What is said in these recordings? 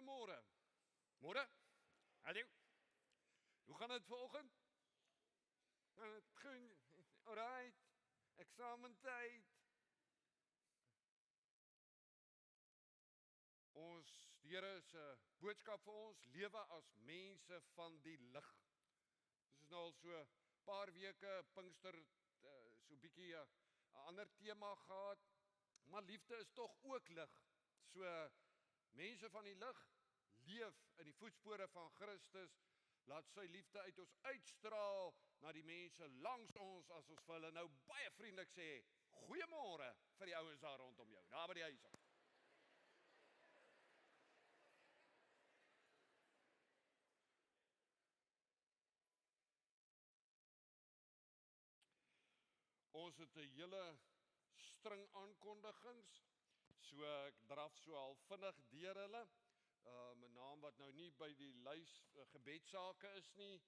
Goeiemôre. Môre? Hallo. Hoe gaan dit vanoggend? Goed. Alright. Eksamentyd. Die Here se boodskap vir ons, lewe as mense van die lig. Dis nou al so 'n paar weke Pinkster so 'n bietjie 'n ander tema gehad, maar liefde is tog ook lig. So mense van die lig leef in die voetspore van Christus. Laat sy liefde uit ons uitstraal na die mense langs ons as ons vir hulle nou baie vriendelik sê, goeiemôre vir die ouens daar rondom jou, daar by die huis. Ons het 'n hele string aankondigings, so ek draf so al vinnig deur hulle. 'n naam wat nou nie by die lys gebedsake is nie.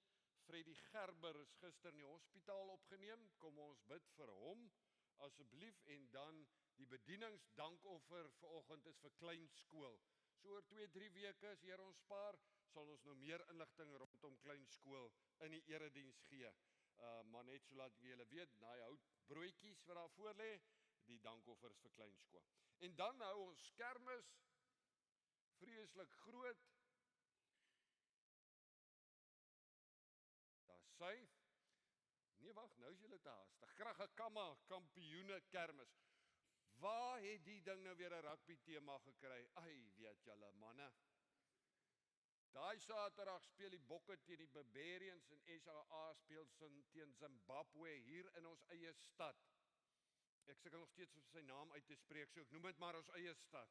Freddy Gerber is gister in die hospitaal opgeneem. Kom ons bid vir hom asseblief, en dan die bedieningsdankoffer vanoggend is vir kleinskool. So oor 2-3 weke as Here ons spaar, sal ons nou meer inligting rondom kleinskool in die erediens gee. Maar net so laat julle weet, daai houtbroodjies wat daar voor lê, die dankoffer is vir kleinskool. En dan hou ons kermis vreeslik groot. Daar sy. Nee wag, nou is julle te haastig. Kraggekamma kampioene kermis. Waar het die ding nou weer 'n rugby tema gekry? Ai, weet julle manne. Daai Saterdag speel die Bokke teen die Barbarians en SA speel teen Zimbabwe hier in ons eie stad. Ek sukkel nog steeds om sy naam uit te spreek, so ek noem dit maar ons eie stad.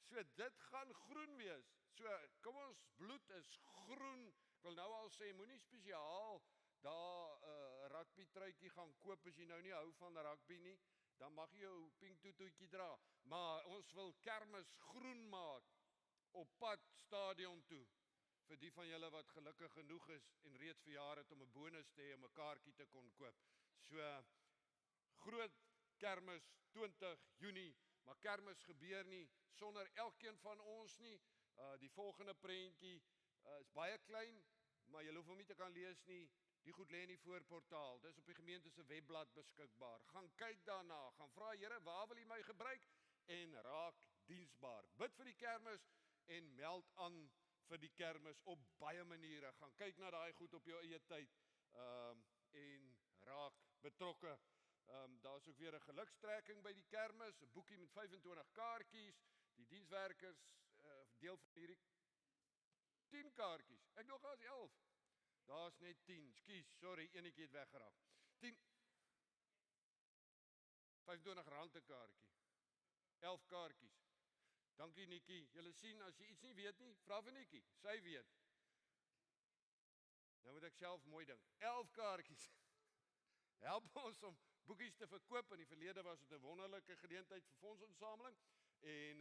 So dit gaan groen wees. So kom ons bloed is groen. Ek wil nou al sê, moenie spesiaal daar 'n rugby truitjie gaan koop as jy nou nie hou van rugby nie. Dan mag jy jou pink toetoetjie dra. Maar ons wil kermis groen maak op pad stadion toe. Vir die van julle wat gelukkig genoeg is en reeds verjaar het om 'n bonus te hê om 'n kaartjie te kon koop. So groot kermis 20 Junie, maar kermis gebeur nie sonder elkeen van ons nie. Die volgende prentjie is baie klein, maar jy hoef hom nie te kan lees nie. Die goed lê in die voorportaal. Dis op die gemeente se webblad beskikbaar. Gaan kyk daarna, gaan vra Here, waar wil U my gebruik? En raak diensbaar. Bid vir die kermis en meld aan vir die kermis op baie maniere. Gaan kyk na daai goed op jou eie tyd en raak betrokke. Daar's ook weer 'n gelukstrekking by die kermis, 'n boekie met 25 kaartjies. Die dienswerkers deel van hierdie 10 kaartjies. Ek dink daar's 11. Daar's net 10. Skus, sorry, enetjie het weggeraak. 10 R25 'n kaartjie. 11 kaartjies. Dankie Nikkie. Julle sien, as jy iets nie weet nie, vra vir Nikkie. Sy weet. Nou moet ek self mooi dink. 11 kaartjies. Help ons om boekies te verkoop. In die verlede was dit 'n wonderlike geleentheid vir fondsinsameling. En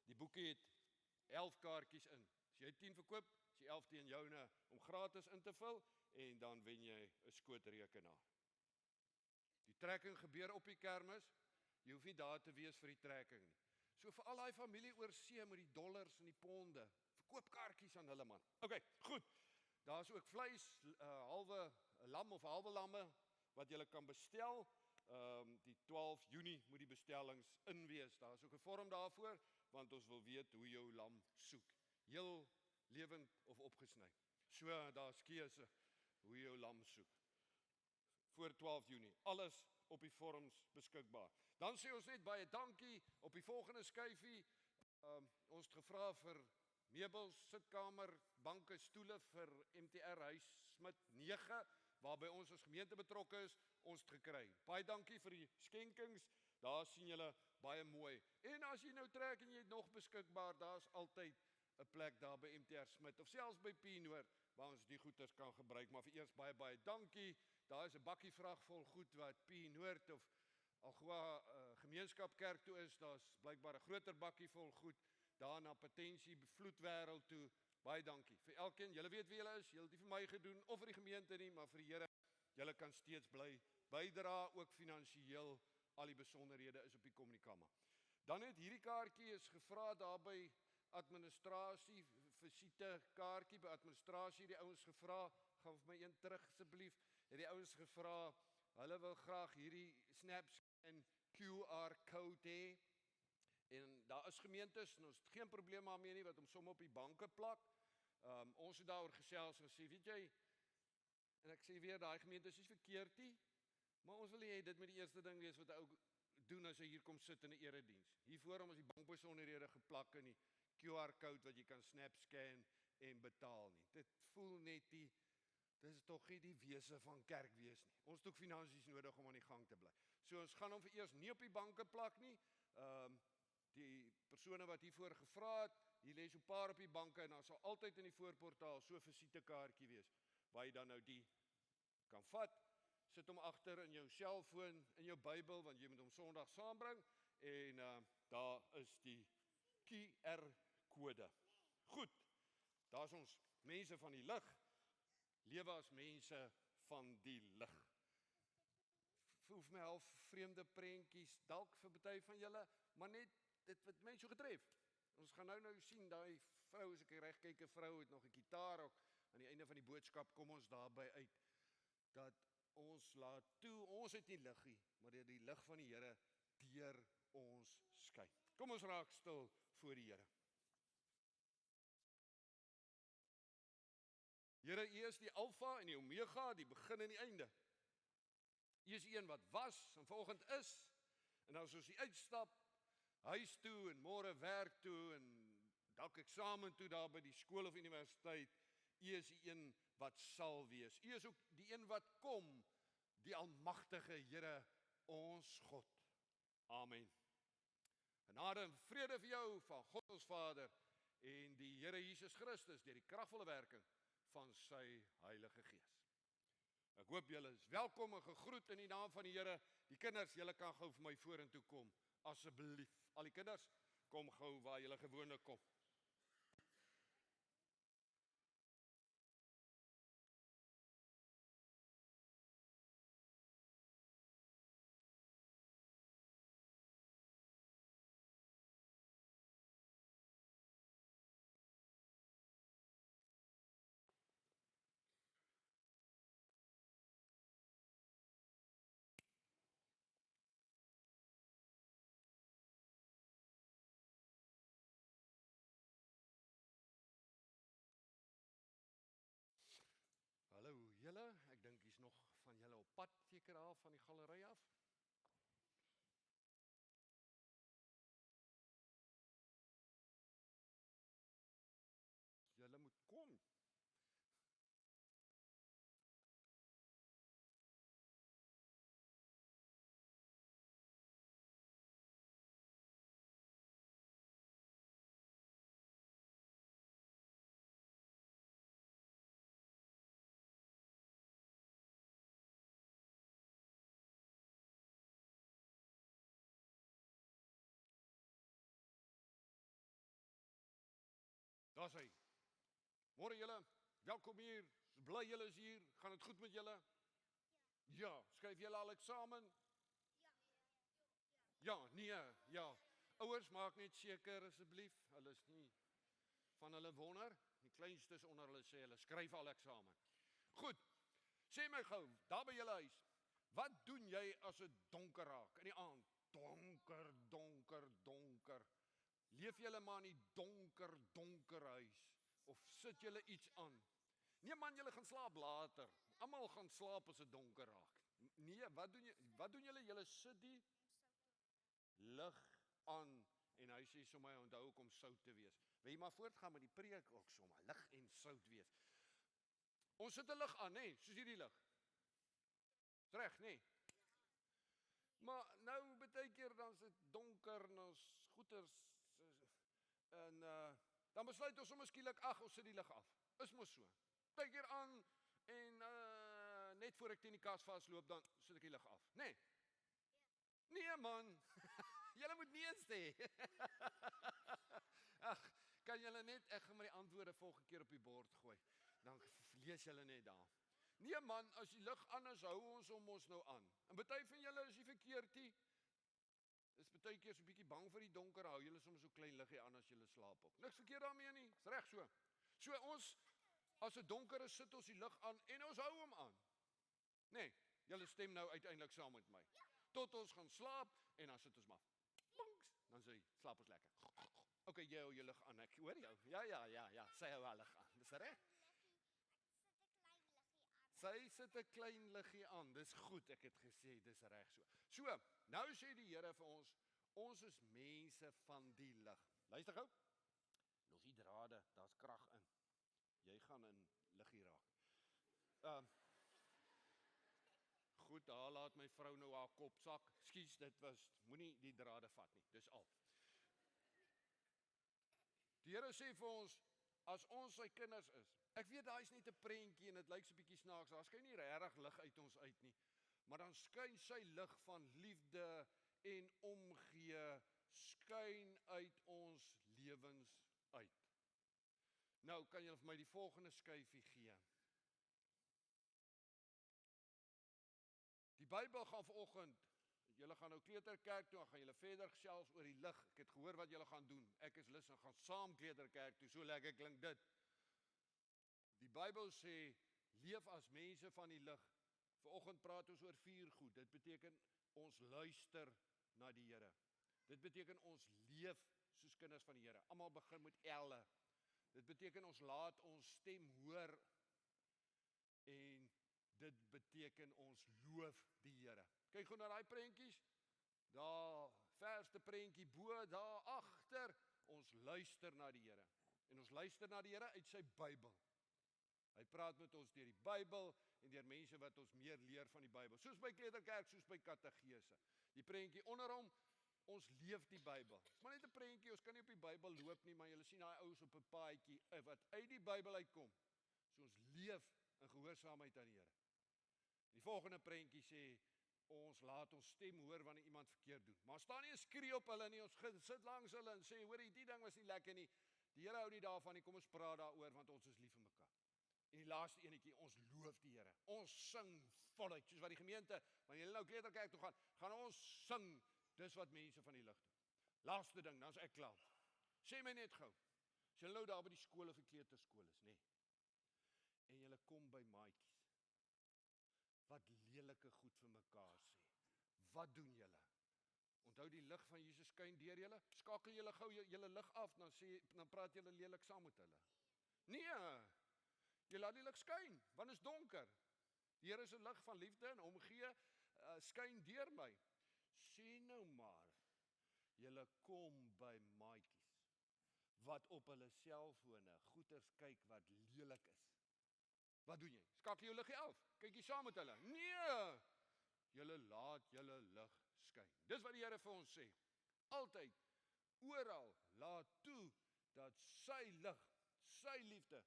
die boekie het 11 kaartjies in. As jy 10 verkoop, is jy 11 teen joune om gratis in te vul en dan wen jy 'n skootrekenaar. Die trekking gebeur op die kermis. Jy hoef nie daar te wees vir die trekking nie. So vir al daai familie oor see met die dollars en die ponde, verkoop kaartjies aan hulle man. Okay, goed. Daar's ook vleis, halwe lam of halwe lamme wat jy kan bestel. Die 12 Junie moet die bestellings in wees. Daar's ook 'n vorm daarvoor, want ons wil weet hoe jou lam soek. Heel lewend of opgesny. So daar's keuse hoe jou lam soek. Voor 12 Junie. Alles op die vorms beskikbaar. Dan sê ons net baie dankie op die volgende skyfie. Ons het gevra vir meubels, sitkamer, banke, stoele vir MTR Huis Smit 9, waarby ons as gemeente betrokke is, ons het gekry. Baie dankie vir die skenkings. Daar sien julle baie mooi. En as jy nou trek en jy het nog beskikbaar, daar's altyd 'n plek daar by MTR Smit of selfs by P-Noord waar ons die goeders kan gebruik. Maar vir eers baie dankie. Daar is 'n bakkie vrag vol goed wat P-Noord of Algoa gemeenskapkerk toe is. Daar's blykbaar 'n groter bakkie vol goed daar na Potensie Vloedwêreld toe. Baie dankie vir elkeen. Julle weet wie julle is. Julle het nie vir my gedoen of vir die gemeente nie, maar vir die Here. Julle kan steeds bly bydra, ook finansiëel. Al die besonderhede is op die kommunikama. Dan het hierdie kaartjie is gevra daarby administrasie, visite kaartjie by administrasie, die ouens gevra, gaan vir my een terug asseblief, het die ouens gevra, hulle wil graag hierdie SnapScan QR code hê, en daar is gemeentes, en ons het geen probleem daarmee nie, wat om sommer op die banke plak, ons het daaroor gesels en gesê, weet jy, en ek sê weer, daai gemeente is nie verkeerd nie, maar ons wil nie hê dit met die eerste ding wees wat ou doen as hy hier kom sit in 'n erediens. Hiervoor is die bankbesonderhede geplak in die QR-code wat jy kan SnapScan en betaal nie. Dit voel net nie, dit is tog nie die wese van kerk wees nie. Ons het ook finansies nodig om aan die gang te bly. So ons gaan hom vir eers nie op die banke plak nie. Die persone wat hiervoor gevra het, hier lê so 'n paar op die banke en daar sal altyd in die voorportaal so 'n visitekaartjie wees waar jy dan nou die kan vat. Sit hom agter in jou selfoon, in jou Bybel, want jy moet hom Sondag saambring, en daar is die QR-kode. Goed, daar's ons mense van die lig, lewe as mense van die lig. Voel vir my half vreemde prentjies, dalk vir party van julle, maar net dit wat mense so getref. Ons gaan nou sien, daai vrou, as ek reg kyk, 'n vrou het nog 'n gitaar ook, aan die einde van die boodskap kom ons daarby uit, dat ons laat toe, ons het nie lig nie, maar deur die lig van die Here deur ons skyn. Kom ons raak stil voor die Here. Here, U is die Alfa en die Omega, die begin en die einde. U is die een wat was en vanoggend is, en as ons uitstap, huis toe en môre werk toe en dalk eksamen toe daar by die skool of universiteit, U is die een wat sal wees. U is ook die een wat kom, die almagtige Here, ons God. Amen. Genade en vrede vir jou van God ons Vader en die Here Jesus Christus deur die kragvolle werking van sy Heilige Gees. Ek hoop julle is welkom en gegroet in die naam van die Here. Die kinders, julle kan gou vir my vorentoe kom, asseblief. Al die kinders, kom gou waar julle gewoonlik kom. Hallo julle, ek dink hier's nog van julle op pad seker af van die galery af. Julle moet kom. Daar's hy. Môre julle, welkom hier. Bly julle is hier. Gaan dit goed met julle? Ja. Skryf julle al eksamen? Ja, nee, ja. Ouers, maak net seker asseblief, hulle is nie van hulle wonder. Die kleinstes onder hulle sê hulle skryf al eksamen. Goed. Sê my gou, daar by julle huis, wat doen jy as dit donker raak in die aand? Donker, donker, donker. Leef julle maar in die donker, donker huis, of sit julle iets aan? Nee man, julle gaan slaap later. Almal gaan slaap as dit donker raak. Nee, wat doen julle? Julle sit die lig aan, en hy sê sommer, onthou ook om sout te wees. Wil jy maar voortgaan met die preek ook sommer, lig en sout wees. Ons sit 'n lig aan, nee, soos hierdie lig. Is reg, nee? Maar nou baie keer dan is dit donker en ons goeters en dan besluit ons sommer skielik, ag, ons sit die lig af. Is mos so. Baie keer aan en net voor ek teen die kas vasloop, dan sit ek die lig af. Nee. Nee man. Julle moet nee sê. Ag, kan julle net, ek gaan maar die antwoorde volgende keer op die bord gooi. Dan lees julle net daar. Nee man, as die lig aan is, hou ons hom ons nou aan. En baie van julle is nie verkeerd nie. Dis partykeer so 'n bietjie bang vir die donker, hou julle soms so klein liggie aan as julle slaap ook. Niks verkeerd daarmee nie, is reg so. So ons, as dit donker is, sit ons die lig aan en ons hou hom aan. Nee, julle stem nou uiteindelik saam met my. Tot ons gaan slaap en dan sit ons maar. Bonks, dan sê slaap ons lekker. Okay, jy hou jou lig aan, ek hoor jou. Ja, sy hou haar lig aan. Dis reg. Sy sit 'n klein liggie aan. Dis goed, ek het gesê dis reg so. So, nou sê die Here vir ons is mense van die lig. Luister gou. Los die drade, daar's krag in. Jy gaan in liggie raak. Goed, daar laat my vrou nou haar kop sak. Skus, dit was moenie die drade vat nie. Dis al. Die Here sê vir ons, as ons sy kinders is. Ek weet daar is net 'n prentjie en dit lyk so 'n bietjie snaaks. Daar skyn nie regtig lig uit ons uit nie. Maar dan skyn sy lig van liefde en omgee skyn uit ons lewens uit. Nou kan julle vir my die volgende skyfie gee. Die Bybel gaan vanoggend, julle gaan nou kleuterkerk toe, dan gaan julle verder gesels oor die lig. Ek het gehoor wat julle gaan doen. Ek is lus en gaan saam kleuterkerk toe. So lekker klink dit. Die Bybel sê, leef as mense van die lig. Vanoggend praat ons oor 4 goed. Dit beteken ons luister na die Here. Dit beteken ons leef soos kinders van die Here. Almal begin met L. Dit beteken ons laat ons stem hoor en dit beteken ons loof die Here. Kyk gou na daai prentjies. Daar verste prentjie bo, daar agter, ons luister na die Here. En ons luister na die Here uit sy Bybel. Hy praat met ons deur die Bybel en deur mense wat ons meer leer van die Bybel. Soos by kleuterkerk, soos by kategese. Die prentjie onder hom, ons leef die Bybel. Dis maar net 'n prentjie, ons kan nie op die Bybel loop nie, maar julle sien daai ouens op 'n paadjie wat uit die Bybel uitkom. So ons leef in gehoorsaamheid aan die Here. Die volgende prentjie sê ons laat ons stem hoor wanneer iemand verkeerd doen. Maar staan nie 'n skree op hulle nie, ons sit langs hulle en sê hoor, die ding was nie lekker nie. Die Here hou nie daarvan nie, kom ons praat daaroor want ons is lief vir mekaar. En die laaste enetjie, ons loof die Here. Ons sing voluit, soos wat die gemeente, wanneer julle nou kleuterkerk toe gaan ons sing. Dis wat mense van die lig doen. Laaste ding, dan is ek klaar. Sê my net gou. As julle nou daar by die skool of die kleuterskool is, nê? En julle kom by maatjies wat lelike goed vir mekaar sê. Wat doen julle? Onthou die lig van Jesus skyn deur julle? Skakel julle gou julle lig af, dan praat julle lelik saam met hulle. Nee. Jy laat die lig skyn, want is donker. Die Here se lig van liefde en omgee skyn deur my. Sien nou maar, julle kom by maatjies wat op hulle selfone goeters kyk wat lelik is. Wat doen jy? Skakel jou liggie af. Kyk jy saam met hulle? Nee. Julle laat julle lig skyn. Dis wat die Here vir ons sê. Altyd, oral, laat toe dat sy lig, sy liefde,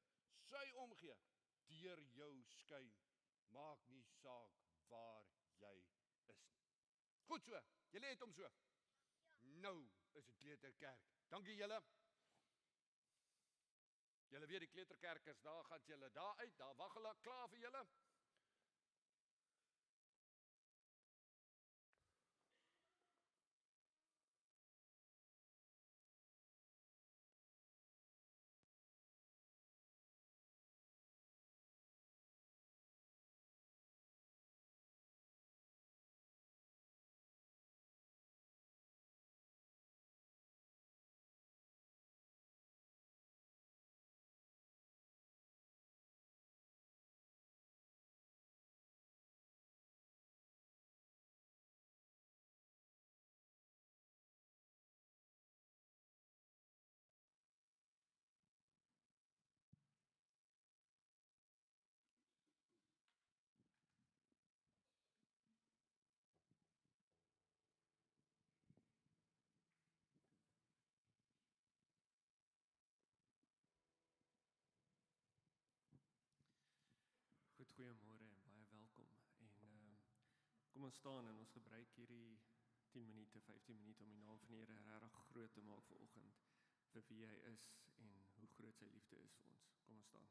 sy omgee deur jou skyn. Maak nie saak waar jy is nie. Goed so, julle het hom so. Nou is dit kleuterkerk. Dankie julle. Julle weet die kleuterkerkers, daar gaan julle daar uit, daar wag hulle klaar vir julle. Goed, goeiemôre en baie welkom. En kom ons staan en ons gebruik hierdie 10 minute, 15 minute om die naam van die Here regtig groot te maak vanoggend vir wie hy is en hoe groot sy liefde is vir ons. Kom ons staan.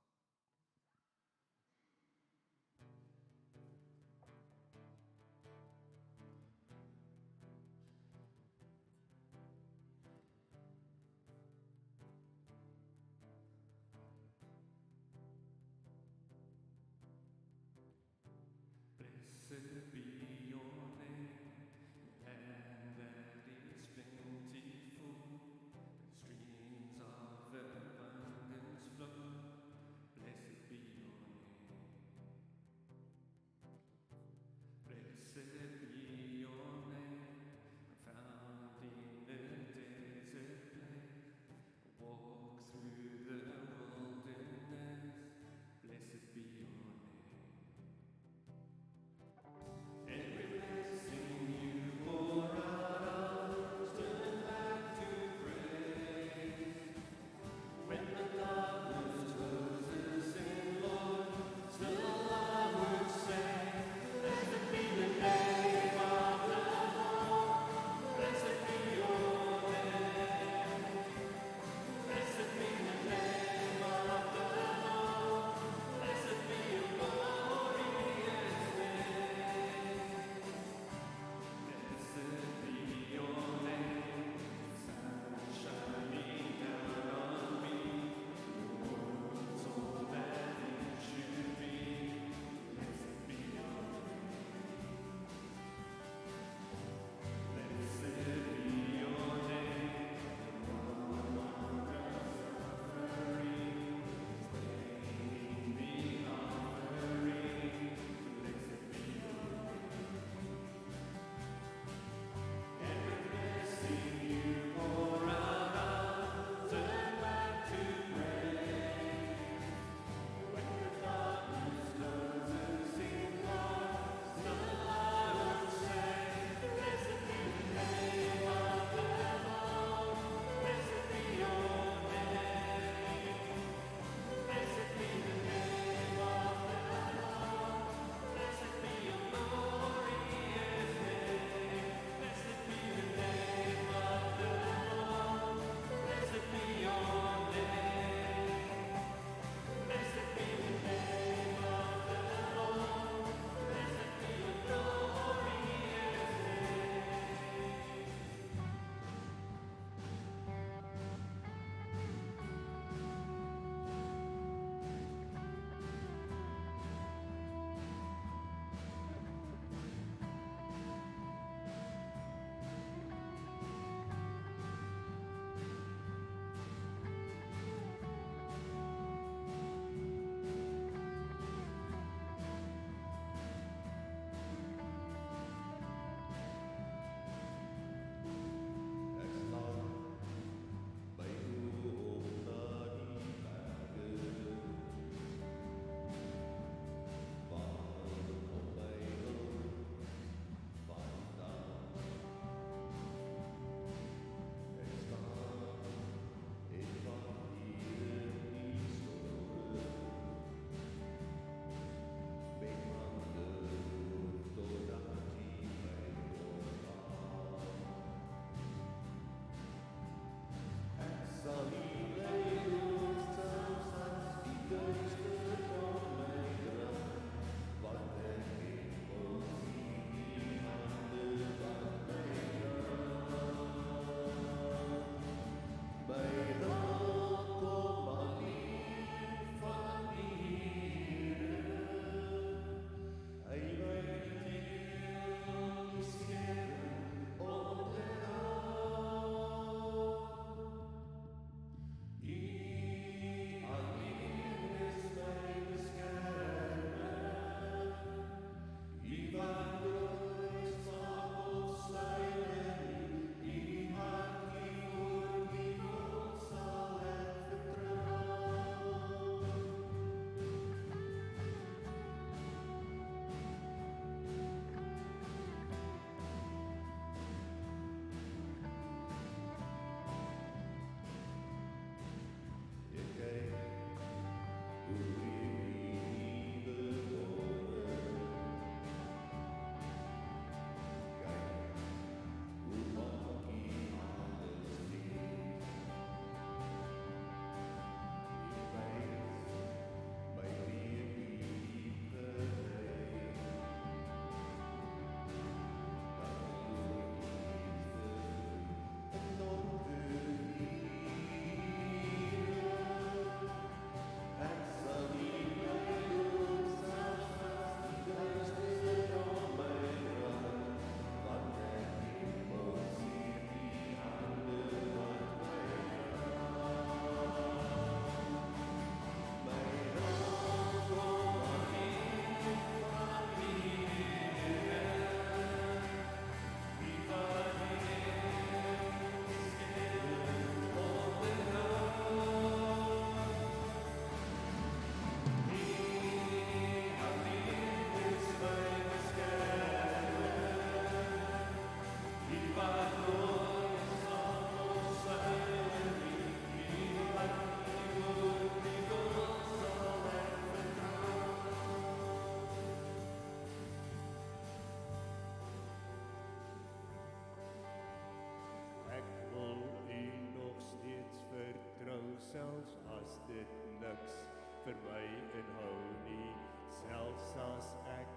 vir my inhou nie. Selfs as ek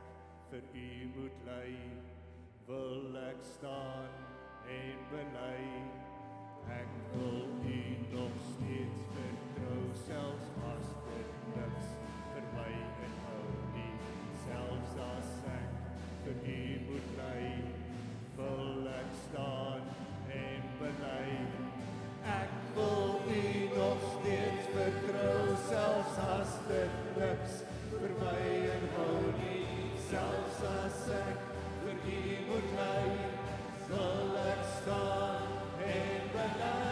vir u moet ly, wil ek staan en bely. Ek wil u nog steeds vertrou, selfs as dit niks vir my inhou nie. Selfs as ek vir u moet ly, wil ek staan en bely. Ek wil u nog steeds vertrou, selfs as dit niks vir my inhou nie. Selfs as ek vir u moet ly, wil ek staan en bely.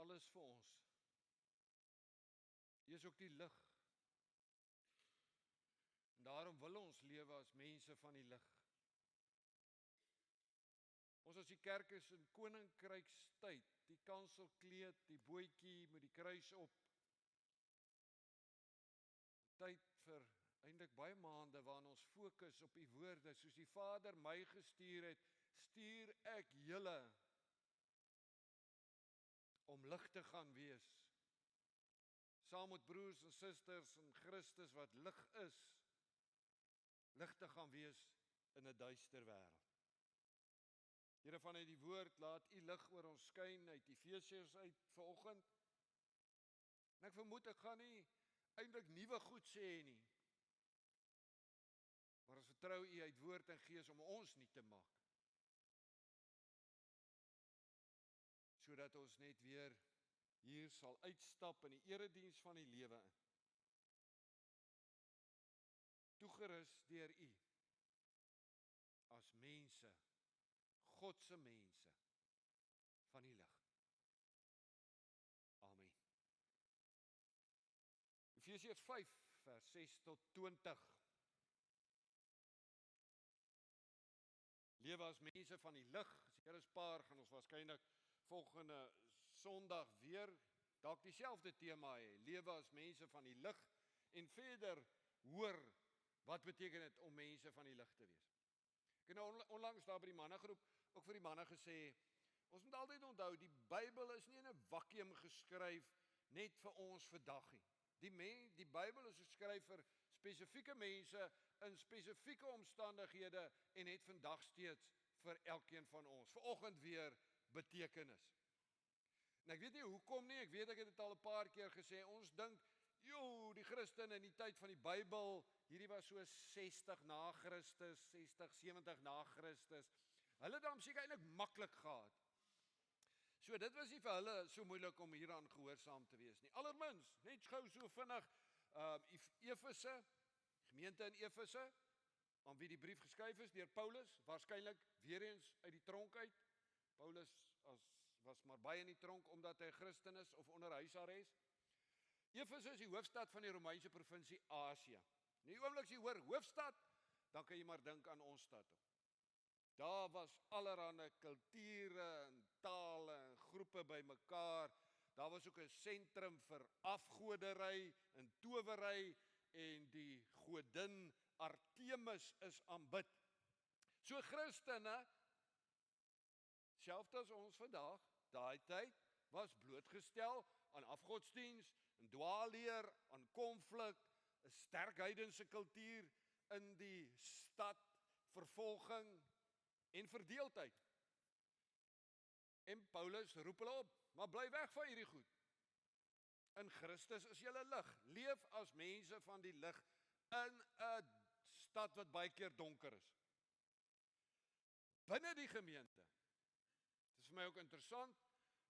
alles vir ons. U is ook die lig. En daarom wil ons lewe as mense van die lig. Ons as die kerk is in koninkrykstyd, die kanselkleed, die bootjie met die kruis op. Tyd vir eintlik baie maande waarin ons fokus op die woorde, soos die Vader my gestuur het, stuur ek julle om lig te gaan wees. Saam met broers en susters in Christus wat lig is, lig te gaan wees in 'n duister wêreld. Here, vanuit die woord, laat u lig oor ons skyn uit Efesiërs uit vanoggend. En ek vermoed ek gaan nie eintlik nuwe goed sê nie. Maar ons vertrou u uit woord en gees om ons nie te maak. Sodat ons net weer hier sal uitstap in die erediens van die lewe in. Toegerus deur u as mense, Godse mense van die lig. Amen. Efesiërs 5 vers 6 tot 20. Lewe as mense van die lig. As die Here spaar, gaan ons waarskynlik volgende Sondag weer dalk dieselfde tema hê. Lewe as mense van die lig en verder hoor wat beteken dit om mense van die lig te wees. Ek het nou onlangs daar by die mannegroep ook vir die manne gesê, ons moet altyd onthou, die Bybel is nie in 'n vakuum geskryf net vir ons vandag nie. Die Bybel is geskryf vir spesifieke mense in spesifieke omstandighede en het vandag steeds vir elkeen van ons. Vanoggend weer betekenis. En ek weet nie hoekom nie, ek weet ek het dit al 'n paar keer gesê, ons dink, die Christene in die tyd van die Bybel, hierdie was so 60 na Christus, 60, 70 na Christus, hulle het dan seker eintlik maklik gehad. So dit was nie vir hulle so moeilik om hieraan gehoorsaam te wees nie. Allermins, net gou so vinnig, Efese, gemeente in Efese, aan wie die brief geskryf is deur Paulus, waarskynlik weer eens uit die tronk uit. Paulus was maar baie in die tronk omdat hy 'n Christen is of onder huisarrest. Efese is die hoofstad van die Romeinse provinsie Asië. In die oomblik as jy hoor hoofstad, dan kan jy maar dink aan ons stad ook. Daar was allerlei kulture en tale en groepe bymekaar. Daar was ook 'n sentrum vir afgodery en towery en die godin Artemis is aanbid. So Christene, selfs as ons vandag, daai tyd, was blootgestel aan afgodsdiens, en dwaalleer, aan konflik, 'n sterk heidense kultuur in die stad, vervolging en verdeeldheid. En Paulus roep hulle op, maar bly weg van hierdie goed. In Christus is julle lig. Leef as mense van die lig in 'n stad wat baie keer donker is. Binne die gemeente, dit is vir my ook interessant,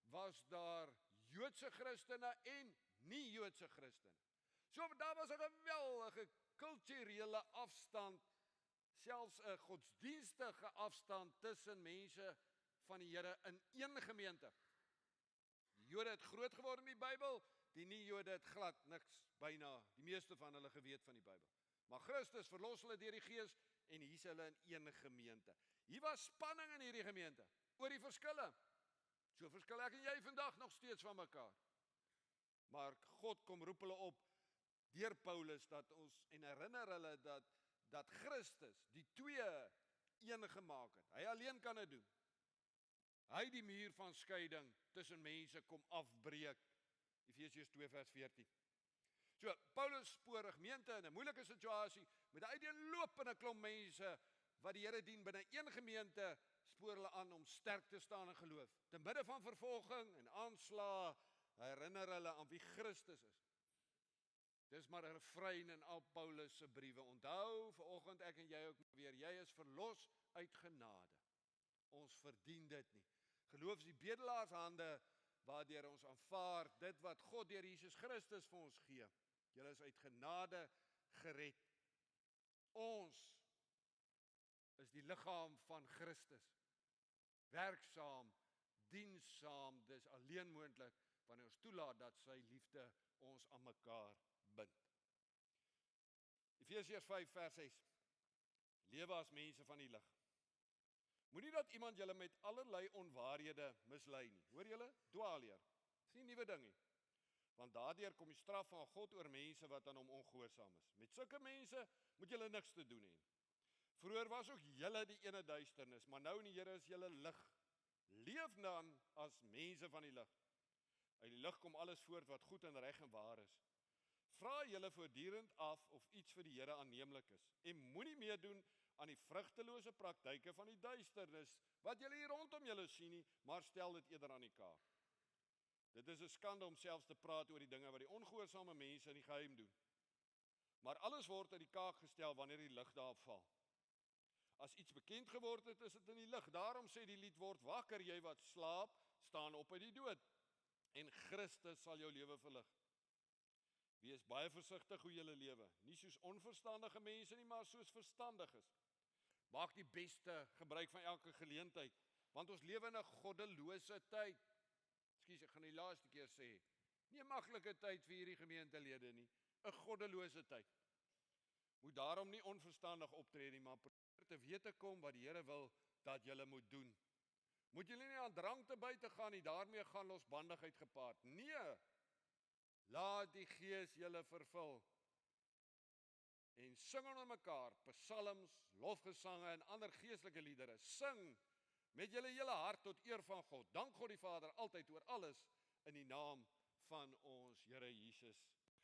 was daar Joodse Christene en nie-Joodse Christene. So daar was 'n geweldige kulturele afstand, selfs 'n godsdienstige afstand tussen mense van die Here in een gemeente. Die Jode het groot geword in die Bybel, die nie-Jode het glad niks, byna die meeste van hulle geweet van die Bybel. Maar Christus verlos hulle deur die Gees en hier's hulle in een gemeente. Hier was spanning in hierdie gemeente oor die verskille. So verskil ek en jy vandag nog steeds van mekaar. Maar God kom roep hulle op deur Paulus dat ons en herinner hulle dat Christus die twee een gemaak het. Hy alleen kan dit doen. Hy die muur van skeiding tussen mense kom afbreek. Efesiërs 2 vers 14. So Paulus spoor gemeente in 'n moeilike situasie met 'n uiteenlopende klomp mense wat die Here dien binne een gemeente, spoor hulle aan om sterk te staan in geloof. Te midde van vervolging en aanslae herinner hulle aan wie Christus is. Dis maar 'n refrein in al Paulus se briewe. Onthou vanoggend ek en jy ook weer, jy is verlos uit genade. Ons verdien dit nie. Geloof is die bedelaarshande waardeur ons aanvaar dit wat God deur Jesus Christus vir ons gee. Julle is uit genade gered. Ons is die liggaam van Christus. Werksaam, dienssaam, dis alleen moontlik wanneer ons toelaat dat sy liefde ons aan mekaar bind. Efesiërs 5 vers 6. Lewe as mense van die lig. Moenie dat iemand julle met allerlei onwaarhede mislei nie. Hoor julle? Dwaalleer. Dis nie 'n nuwe ding nie. Want daardeur kom die straf van God oor mense wat aan hom ongehoorsaam is. Met sulke mense moet julle niks te doen hê. Vroeër was ook julle die ene duisternis, maar nou in die Here is julle lig. Leef dan as mense van die lig. Uit die lig kom alles voort wat goed en reg en waar is. Vra julle voortdurend af of iets vir die Here aanneemlik is. En moenie meedoen aan die vrugtelose praktyke van die duisternis wat julle hier rondom julle sien nie, maar stel dit eerder aan die kaak. Dit is 'n skande om selfs te praat oor die dinge wat die ongehoorsame mense in die geheim doen. Maar alles word uit die kaak gestel wanneer die lig daarop val. As iets bekend geword het, is dit in die lig. Daarom sê die lied, word wakker jy wat slaap, staan op uit die dood. En Christus sal jou lewe verlig. Wees baie versigtig hoe jy lewe. Nie soos onverstandige mense nie, maar soos verstandiges. Maak die beste gebruik van elke geleentheid, want ons lewe in 'n goddelose tyd. Ekskuus, ek gaan die laaste keer sê, nie 'n maklike tyd vir hierdie gemeentelede nie, 'n goddelose tyd. Moet daarom nie onverstandig optree nie, maar probeer te wete kom wat die Here wil dat julle moet doen. Moet julle nie aan drank te buite gaan nie, daarmee gaan losbandigheid gepaard. Nee, laat die Gees julle vervul. En sing onder mekaar, psalms, lofgesange en ander geestelike liedere. Sing met julle hele hart tot eer van God. Dank God die Vader altyd oor alles in die naam van ons Here Jesus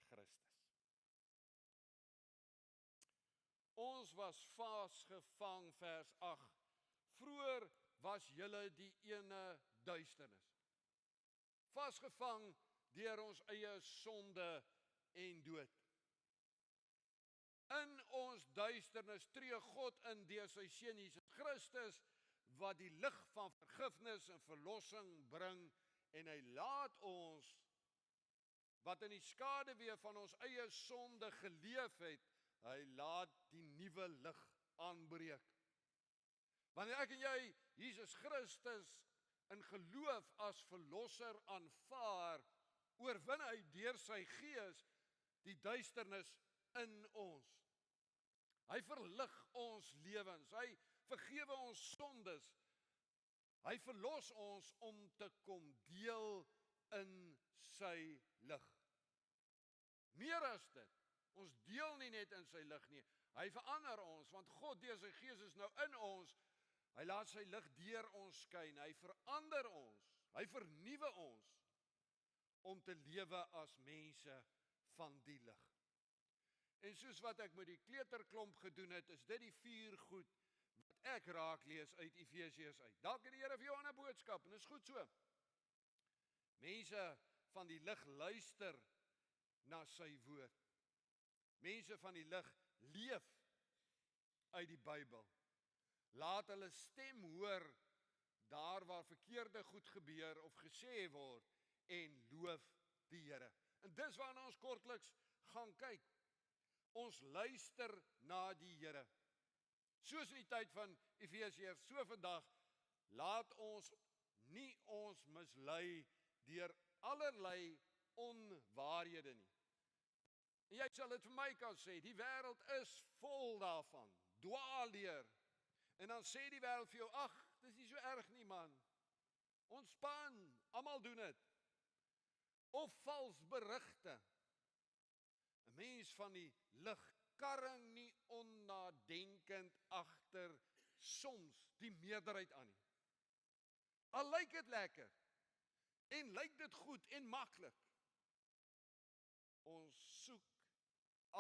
Christus. Ons was vasgevang, vers 8. Vroeër was julle die ene duisternis. Vasgevang deur ons eie sonde en dood. In ons duisternis tree God in deur sy seun Jesus Christus, wat die lig van vergifnis en verlossing bring, en hy laat ons, wat in die skaduwee van ons eie sonde geleef het, hy laat die nuwe lig aanbreek. Wanneer ek en jy Jesus Christus in geloof as verlosser aanvaar, oorwin hy deur sy Gees die duisternis in ons. Hy verlig ons lewens, hy vergewe ons sondes, hy verlos ons om te kom deel in sy lig. Meer as dit, ons deel nie net in sy lig nie, hy verander ons, want God deur sy Gees is nou in ons, hy laat sy lig deur ons skyn, hy verander ons, hy vernuwe ons, om te lewe as mense van die lig. En soos wat ek met die kleuterklomp gedoen het, is dit die 4 goed wat ek raak lees uit Efesiërs uit. Dalk het die Here vir jou 'n ander boodskap, en is goed so. Mense van die lig luister na sy woord. Mense van die lig leef uit die Bybel. Laat hulle stem hoor daar waar verkeerde goed gebeur of gesê word, en loof die Here. En dis waarna ons kortliks gaan kyk. Ons luister na die Here. Soos in die tyd van Efesiërs, so vandag, laat ons nie ons mislei deur allerlei onwaarhede nie. En jy sal dit vir my kan sê, die wêreld is vol daarvan, dwaalleer. En dan sê die wêreld vir jou, ag, dis nie so erg nie man, ontspan, almal doen dit. Of vals berigte. 'n Mens van die lig karring nie onnadenkend agter soms die meerderheid aan nie. Al lyk dit lekker en lyk dit goed en maklik. Ons soek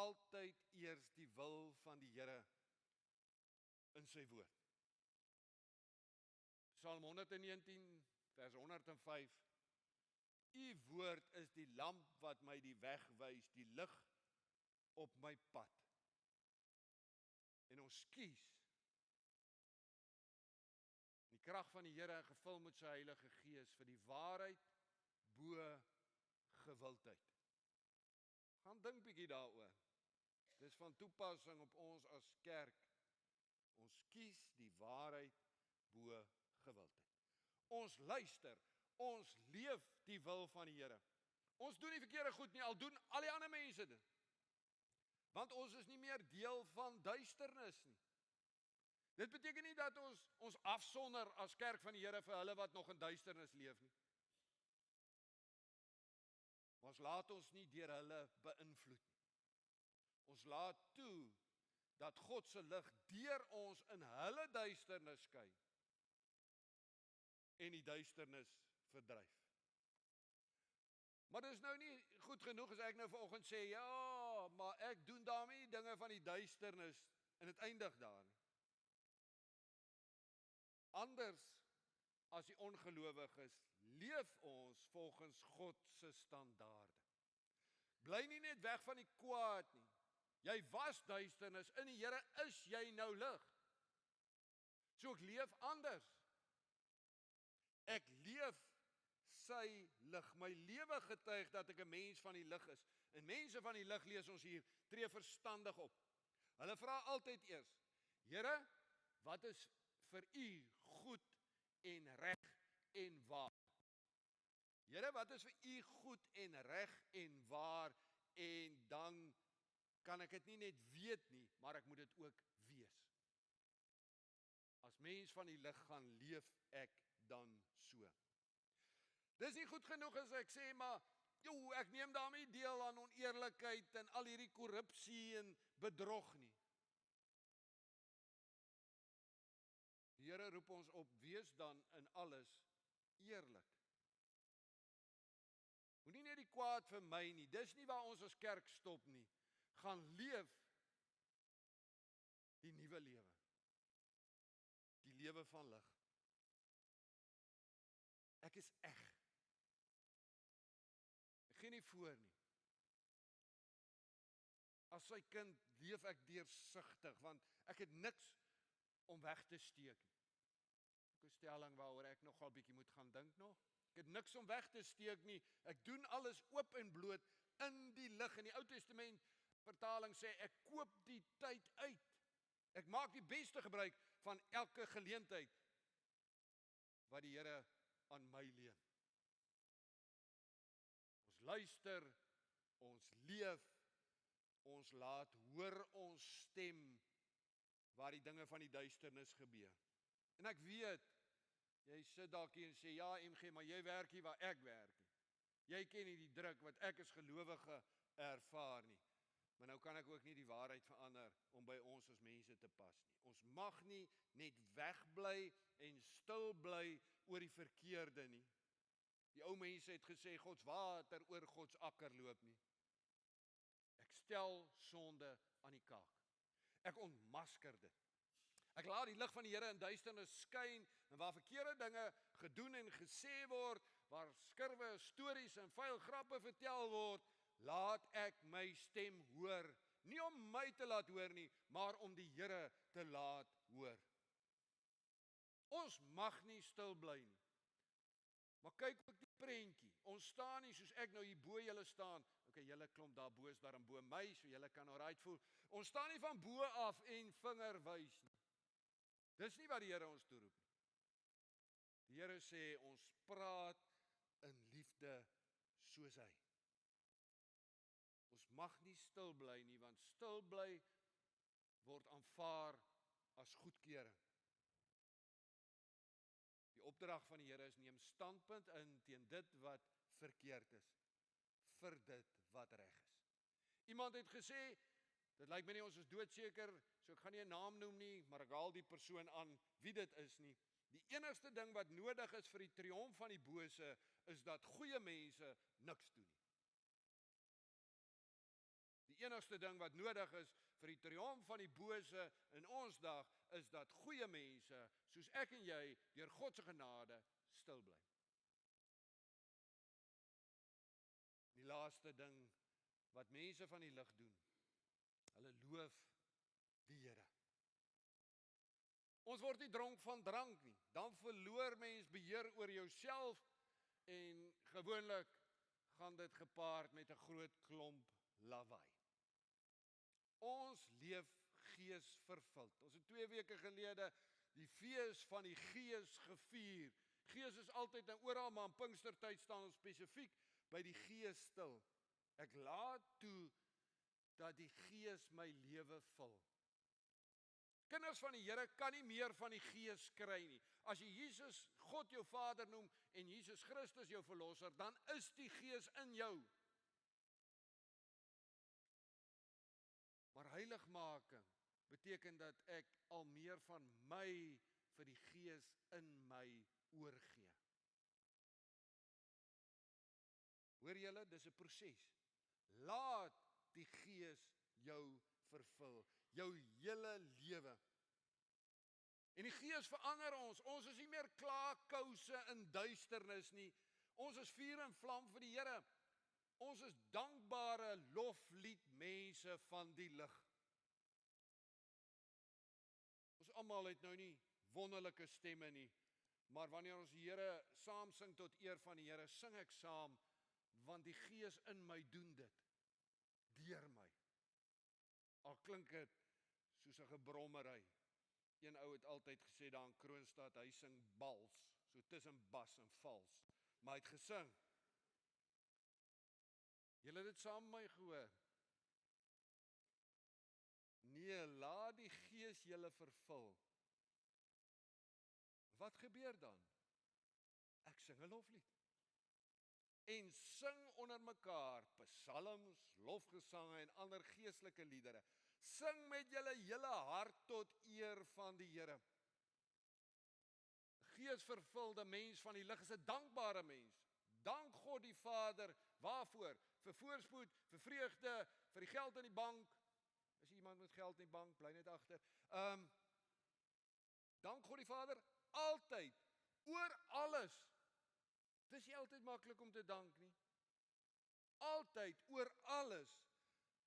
altyd eers die wil van die Here in sy woord. Psalm 119 vers 105. U woord is die lamp wat my die weg wys, die lig op my pad. En ons kies die krag van die Here gevul met sy Heilige Gees vir die waarheid bo gewildheid. Gaan dink bietjie daaroor. Dis van toepassing op ons as kerk. Ons kies die waarheid bo gewildheid. Ons luister, ons leef die wil van die Here. Ons doen nie verkeerde goed nie, al doen al die ander mense dit. Want ons is nie meer deel van duisternis nie. Dit beteken nie dat ons afsonder as kerk van die Here vir hulle wat nog in duisternis leef nie. Maar ons laat ons nie deur hulle beïnvloed nie. Ons laat toe dat God se lig deur ons in hulle duisternis skyn en die duisternis verdryf. Maar dit is nou nie goed genoeg as ek nou vanoggend sê, ja, maar ek doen daarmee dinge van die duisternis en dit eindig daar nie. Anders as die ongelowiges leef ons volgens God se standaarde. Bly nie net weg van die kwaad nie. Jy was duisternis, in die Here is jy nou lig. So ek leef anders. Ek leef sy lig. My lewe getuig dat ek 'n mens van die lig is. En mense van die lig, lees ons hier, tree verstandig op. Hulle vra altyd eers, Here, wat is vir u goed en reg en waar? Here, wat is vir u goed en reg en waar? En dan kan ek dit nie net weet nie, maar ek moet dit ook wees. As mens van die lig gaan leef ek dan so. Dis nie goed genoeg as ek sê, maar ek neem daarmee deel aan oneerlikheid en al hierdie korrupsie en bedrog nie. Die Here roep ons op, wees dan in alles eerlik. Moenie net die kwaad vermy nie, dis nie waar ons as kerk stop nie. Gaan leef die nuwe lewe. Die lewe van lig. Ek is eg. Ek gee nie voor nie. As sy kind leef ek deursigtig, want ek het niks om weg te steek nie. Ook 'n stelling waaroor ek nogal bietjie moet gaan dink nog. Ek het niks om weg te steek nie. Ek doen alles oop en bloot in die lig. In die Ou Testament vertaling sê ek koop die tyd uit. Ek maak die beste gebruik van elke geleentheid wat die Here aan my leen. Ons luister, ons leef, ons laat hoor ons stem waar die dinge van die duisternis gebeur. En ek weet, jy sit dalk hier en sê, ja MG, maar jy werk hier waar ek werk nie. Jy ken nie die druk wat ek as gelowige ervaar nie. Maar nou kan ek ook nie die waarheid verander om by ons as mense te pas nie. Ons mag nie net wegbly en stil bly oor die verkeerde nie. Die ou mense het gesê, Gods water oor Gods akker loop nie. Ek stel sonde aan die kaak. Ek ontmasker dit. Ek laat die lig van die Here in duisternis skyn, en waar verkeerde dinge gedoen en gesê word, waar skurwe, stories en vuil grappe vertel word, laat ek my stem hoor. Nie om my te laat hoor nie, maar om die Here te laat hoor. Ons mag nie stil bly nie. Maar kyk ook die prentjie. Ons staan nie soos ek nou hier bo julle staan. Okay, julle klomp daar bo is daar en bo my, so julle kan alright voel. Ons staan nie van bo af en vinger wys nie. Dis nie wat die Here ons toeroep nie. Die Here sê ons praat in liefde soos hy. Ons mag nie stil bly nie, want stil bly word aanvaar as goedkeuring. Die opdrag van die Here is neem standpunt in teen dit wat verkeerd is, vir dit wat reg is. Iemand het gesê, dit lyk my nie ons is doodseker, so ek gaan nie 'n naam noem nie, maar ek haal die persoon aan wie dit is nie. Die enigste ding wat nodig is vir die triomf van die bose is dat goeie mense niks doen nie. Die enigste ding wat nodig is vir die triomf van die bose in ons dag is dat goeie mense soos ek en jy deur God se genade stil bly. Die laaste ding wat mense van die lig doen, hulle loof die Here. Ons word nie dronk van drank nie. Dan verloor mens beheer oor jouself en gewoonlik gaan dit gepaard met 'n groot klomp lawaai. Ons leef gees vervuld. Ons het 2 weke gelede die fees van die Gees gevier Gees is altyd en oral, maar in Pinkstertyd staan ons spesifiek by die Gees stil. Ek laat toe dat die Gees my lewe vul. Kinders van die Here kan nie meer van die Gees kry nie. As jy Jesus, God jou Vader noem en Jesus Christus jou verlosser, dan is die Gees in jou. Maar heiligmaking beteken dat ek al meer van my vir die Gees in my oorgee. Hoor julle, dis 'n proses. Laat die Gees jou vervul, jou hele lewe. En die Gees verander ons. Ons is nie meer klaarkouse in duisternis nie. Ons is vuur en vlam vir die Here. Ons is dankbare loflied mense van die lig. Ons almal het nou nie wonderlike stemme nie, maar wanneer ons die Here saam sing tot eer van die Here, sing ek saam, want die Gees in my doen dit, deur my. Al klink dit soos 'n gebrommery. Een ou het altyd gesê daar in Kroonstad, hy sing bals, so tussen bas en vals, maar hy het gesing. Julle het dit saam met my gehoor. Nee, laat die Gees julle vervul. Wat gebeur dan? Ek sing 'n loflied. En sing onder mekaar psalms, lofgesange en ander geestelike liedere. Sing met julle hele hart tot eer van die Here. 'n Geesvervulde mens van die lig is 'n dankbare mens. Dank God die Vader, waarvoor? Vir voorspoed, vir vreugde, vir die geld in die bank. Is iemand met geld in die bank, bly net agter. Dank God die Vader, altyd, oor alles. Dis nie altyd maklik om te dank nie. Altyd, oor alles,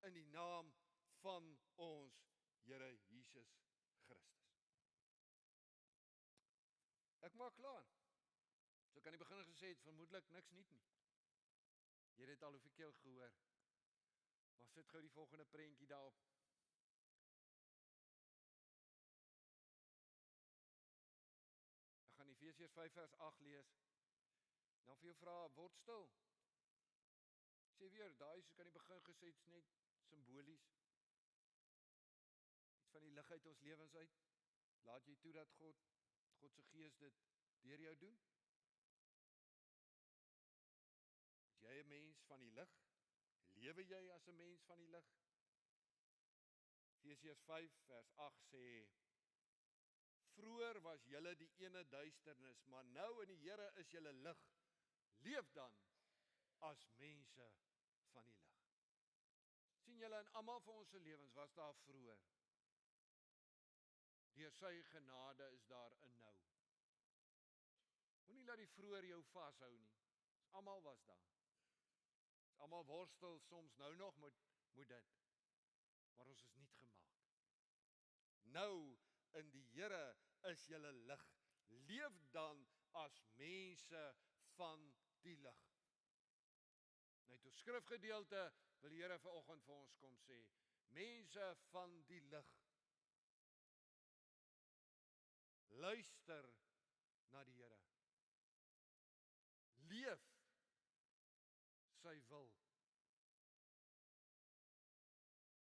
in die naam van ons Here Jesus Christus. Ek maak klaar. So kan die begin gesê het, vermoedelik niks nuut nie. Jy het dit al hoeveel keer gehoor. Maar sit gou die volgende prentjie daarop. Ek gaan Efesiërs 5 vers 8 lees. Dan vir jou vra, word stil. Sê weer, daai so kan die begin gesê het, net simbolies. Iets van die lig uit ons lewens uit. Laat jy toe dat God se Gees dit deur jou doen? Is jy 'n mens van die lig? Lewe jy as 'n mens van die lig? Efesiërs 5 vers 8 sê: Vroeër was julle die ene duisternis, maar nou in die Here is julle lig. Leef dan as mense van die lig. Sien julle, in almal van ons se lewens was daar vroeër. Deur sy genade is daar 'n nou. Moenie laat die vroeër jou vashou nie. Almal was daar. Almal worstel soms nou nog met dit. Maar ons is niet gemaak. Nou in die Here is julle lig. Leef dan as mense van die lig. Net ons skrifgedeelte wil die Here vanoggend vir ons kom sê. Mense van die lig. Luister na die Here. Leef sy wil.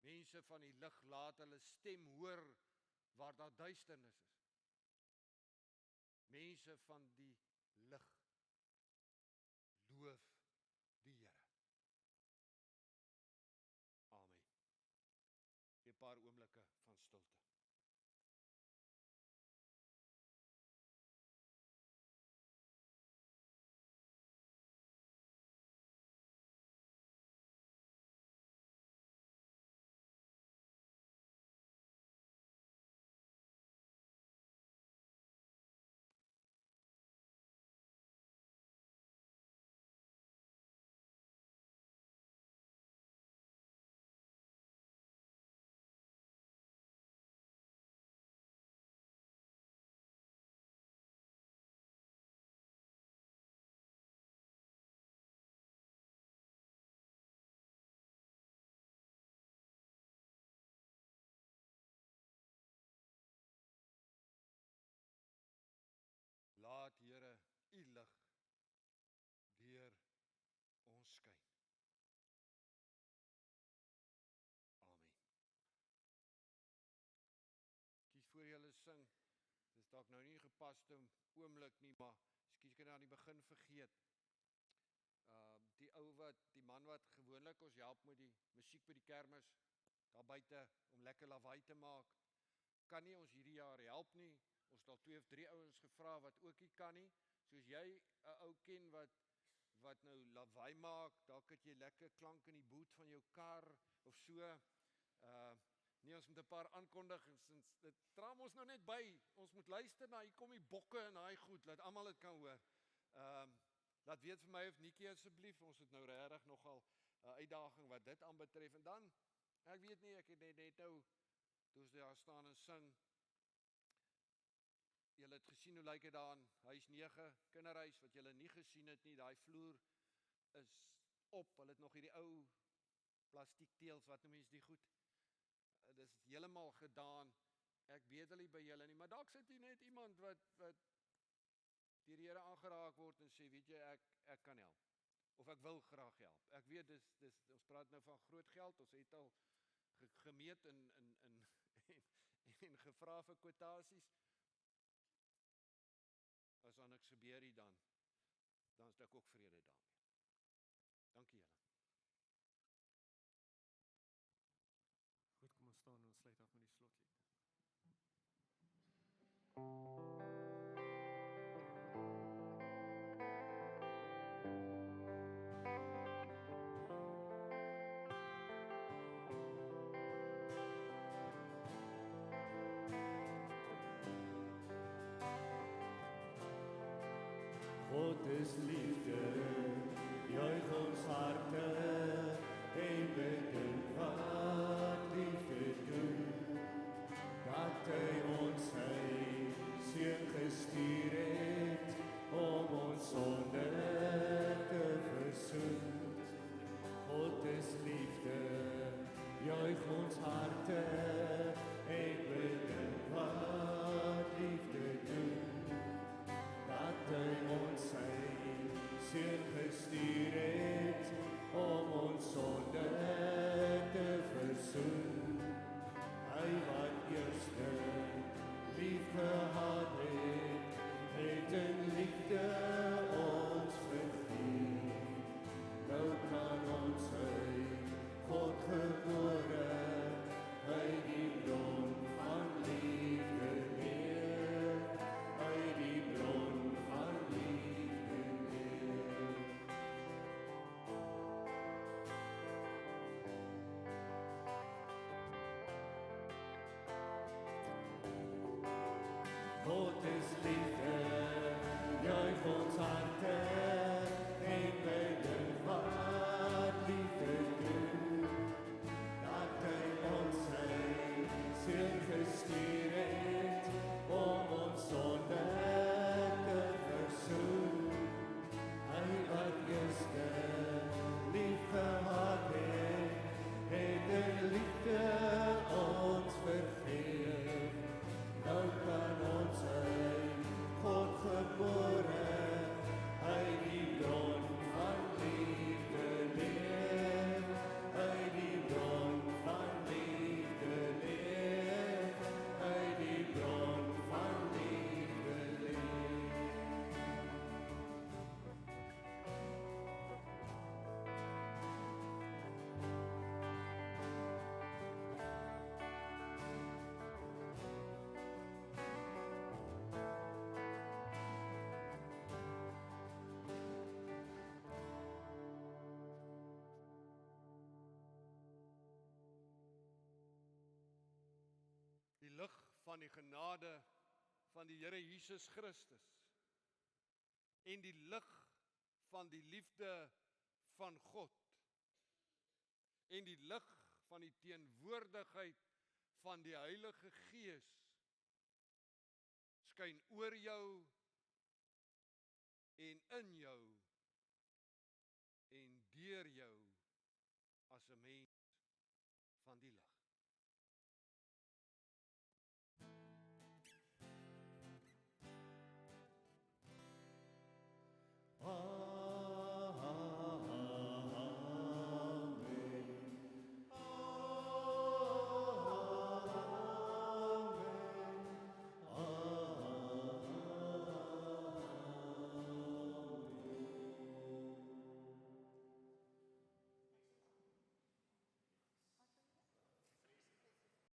Mense van die lig laat hulle stem hoor waar daar duisternis is. Mense van die lig loof die Here. Amen. 'n paar oomblikke van stilte. nou nie gepaste oomblik nie, maar ekskuus, ek het nou aan die begin vergeet. Die man wat gewoonlik ons help met die musiek by die kermis, daar buite om lekker lawaai te maak, kan nie ons hierdie jaar help nie. Ons het al 2 of 3 ouens gevra wat ook nie kan nie. Soos jy 'n ou ken wat nou lawaai maak, dalk het jy lekker klank in die boot van jou kar of so. Nee, ons moet 'n paar aankondigings, dit traam ons nou net by. Ons moet luister na, hier kom die bokke en daai goed, laat almal dit kan hoor. Laat weet vir my of Nikkie asseblief, ons het nou regtig nogal 'n uitdaging wat dit aanbetref. En dan, ek weet nie, ek het net nou, toe ons daar staan en sing, julle het gesien hoe lyk dit daar in huis 9, kinderhuis, wat julle nie gesien het nie, daai vloer is op, hulle het nog hierdie ou plastiek teels, wat noem mens die goed? Dit is heeltemal gedaan, ek weet hulle by julle nie, maar dalk sit hier net iemand wat deur die Here aangeraak word en sê, weet jy, ek kan help, of ek wil graag help. Ek weet, ons praat nou van groot geld, ons het al gemeet en gevra vir kwotasies. As daar niks gebeur nie, dan is ek ook vrede daarmee. Dankie julle. Goed, kom ons staan en ons sluit af met die slotlied. God is liefde, juig ons harte en bedink wat liefde doen, dat hy ons sy seun gestuur het om ons sonde te versoen. God is liefde, juig ons harte en bedink wat liefde doen, dat hy ons sy seun gestuur het om ons sonde te versoen. Hy wat eerste lief gehad het, het in liefde ons vergeef. Nou kan ons sy God gebore uit die bron van liefde leer, uit die bron van liefde leer. God is liefde, juig ons harte en bedink wat liefde doen, dat hy ons sy seun gestuur het om ons sonde te versoen. Hy wat eerste lief gehad het, het in liefde ons vergeef. Nou kan ons uit God gebore uit die bron van liefde leer, uit die bron van liefde leer, uit die bron van liefde leer. Die lig van die genade van die Here Jesus Christus en die lig van die liefde van God en die lig van die teenwoordigheid van die Heilige Gees skyn oor jou en in jou en deur jou as 'n mens.